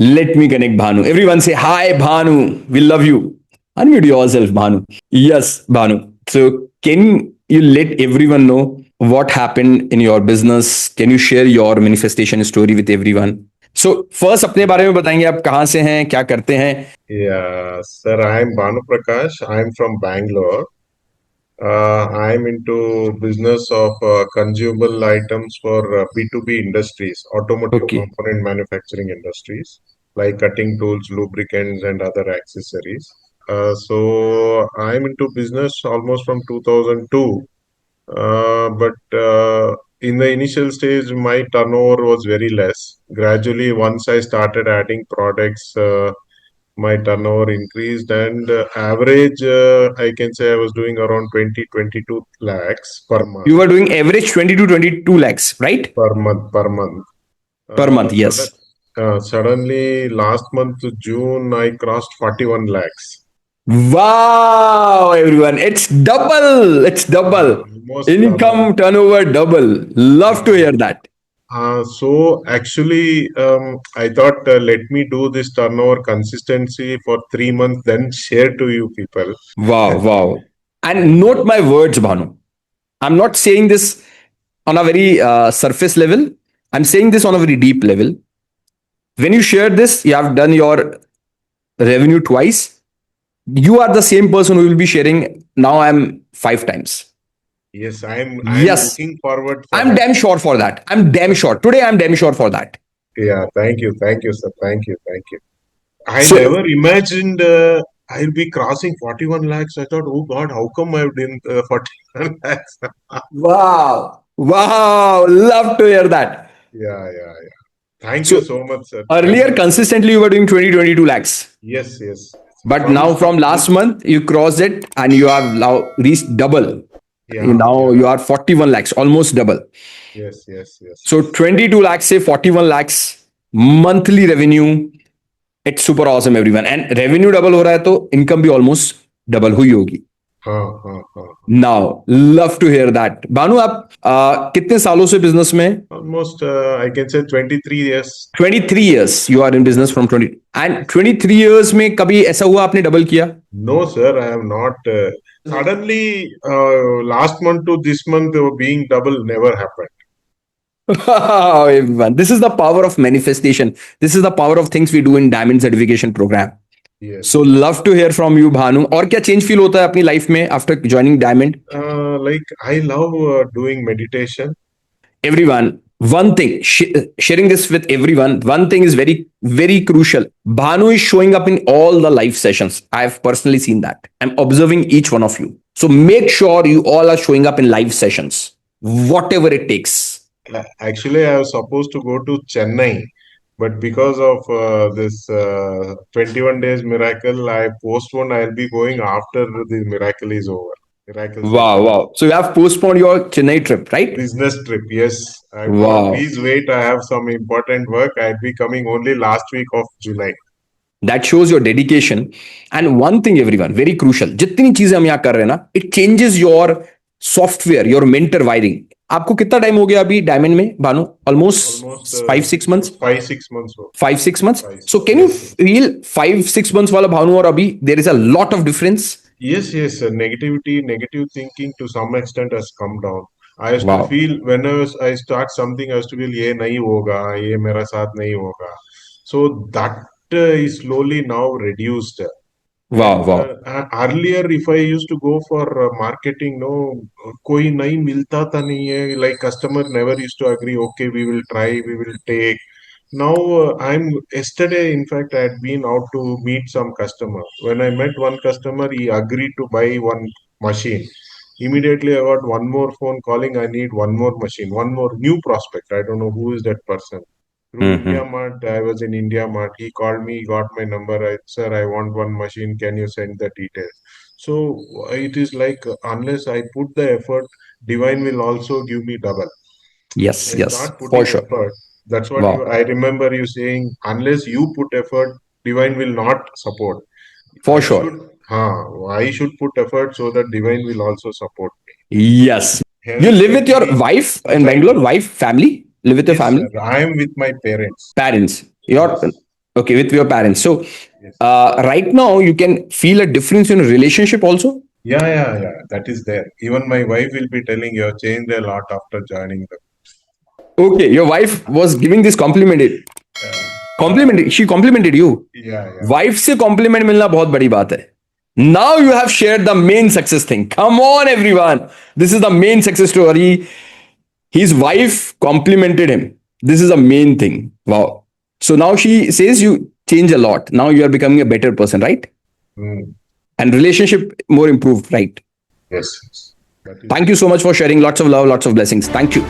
Let me connect Bhanu. Everyone say hi, Bhanu. We love you. Unmute yourself, Bhanu. Yes, Bhanu. So, can you let everyone know what happened in your business? Can you share your manifestation story with everyone? So, first अपने बारे में बताएंगे आप कहाँ से हैं, क्या करते हैं? Yeah, sir, I'm Bhanu Prakash. I'm from Bangalore. I'm into business of consumable items for B2B industries, automotive Okay. component manufacturing industries, like cutting tools, lubricants, and other accessories. So I'm into business almost from 2002. But in the initial stage, my turnover was very less. Gradually, once I started adding products, my turnover increased, and average, I can say I was doing around 20-22 lakhs per You month. were doing average 20 to 22 lakhs, right? Per month. Per month, Sudden, yes. suddenly, last month, June, I crossed 41 lakhs. Wow, everyone. It's double. It's double. Almost double. Income turnover double. Love to Uh, hear that. so actually, I thought let me do this turnover consistency for 3 months, then share to you people. Wow, wow. And note my words, Bhanu. I'm not saying this on a very surface level. I'm saying this on a very deep level. When you share this, you have done your revenue twice. You are the same person who will be sharing. Now I'm five times. Yes, I'm Yes, looking forward for I'm that. damn sure for that. I'm damn sure. Today, I'm damn sure for that. Yeah, thank you, sir. Thank you. I So, never imagined I'll be crossing 41 lakhs. I thought, oh God, how come I've done 41 lakhs? wow, wow. Love to hear that. Yeah. Thank you So, so much, sir. Thank earlier, you so much. consistently, you were doing 20, 22 lakhs. Yes. But From now, from last month, you crossed it and you have now reached double. Now yeah. you are 41 lakhs, almost double. So Yes. 22 lakhs से 41 lakhs monthly revenue. It's super awesome everyone. And revenue double हो रहा है तो income भी almost double हुई होगी. हाँ. Now love to hear that. Bhanu आप कितने सालों से बिजनेस में? Almost, I can say 23 years. 23 years you are in business from 20 and 23 years में कभी ऐसा हुआ आपने डबल किया? No, sir, I am not. Suddenly, last month to this month, being double never happened. Everyone, this is the power of manifestation. This is the power of things we do in Diamond Certification Program. So Yes. love to hear from you, Bhanu. और क्या change feel होता है अपनी life में after joining diamond? Like I love doing meditation. Everyone, one thing, sharing this with everyone, one thing is very, very crucial. Bhanu is showing up in all the live sessions. I have personally seen that. I'm observing each one of you. So make sure you all are showing up in live sessions, whatever it takes. Actually, I was supposed to go to Chennai, but because of this 21 days miracle, I postponed. I'll be going after the miracle is over. Miracle Wow, session. wow. So you have postponed your Chennai trip, right? Business trip, yes. I thought, Wow. please wait. I have some important work. I'll be coming only last week of July. That shows your dedication. And one thing, everyone, very crucial. जितनी चीजें हम यहाँ कर रहे हैं ना, it changes your software, your mentor wiring. आपको कितना टाइम हो गया अभी डायमंड में Bhanu? Almost almost 5 6 months. 5 6 months. 5 6 months. Five. So can you Yes. feel 5 6 months वाला भानु और अभी there is a lot of difference? Yes. Negative thinking to some extent has come down. I used to Wow. feel whenever I start something, I used to feel ये नहीं होगा, ये मेरा साथ नहीं होगा. So that is slowly now reduced. Wow. And Wow. earlier, if I used to go for marketing, no, कोई नहीं मिलता था नहीं है. Like customer never used to agree. Okay, we will try, we will take. Now I'm yesterday. In fact, I had been out to meet some customer. When I met one customer, he agreed to buy one machine. Immediately, I got one more phone calling. I need one more machine, one more new prospect. I don't know who is that person. Through India Mm-hmm. Mart, I was in India Mart. He called me, got my number. Sir, I want one machine. Can you send the details? So it is like unless I put the effort, Divine will also give me double. I Yes. start For putting sure. effort. That's what Wow. I remember you saying. Unless you put effort, Divine will not support. For I sure. should, I should put effort so that Divine will also support me. Yes. You Health live with your actually, wife in right? Bangalore? Wife, family? Live with your Yes, sir. family? I am with my parents. Parents. Your Yes. Okay, with your parents. So Yes. right now you can feel a difference in relationship also. Yeah. That is there. Even my wife will be telling you have changed a lot after joining them. Okay, your wife was giving this complimented, she complimented you. Yeah. Wife से complement मिलना बहुत बड़ी बात है. Now you have share the main success thing. Come on everyone, this is the main success story. His wife complimented him. This is a main thing. Wow. So now she says you change a lot. Now you are becoming a better person, right? Mm. And relationship more improved, right? Yes. That is Thank you so much for sharing. Lots of love, lots of blessings. Thank you.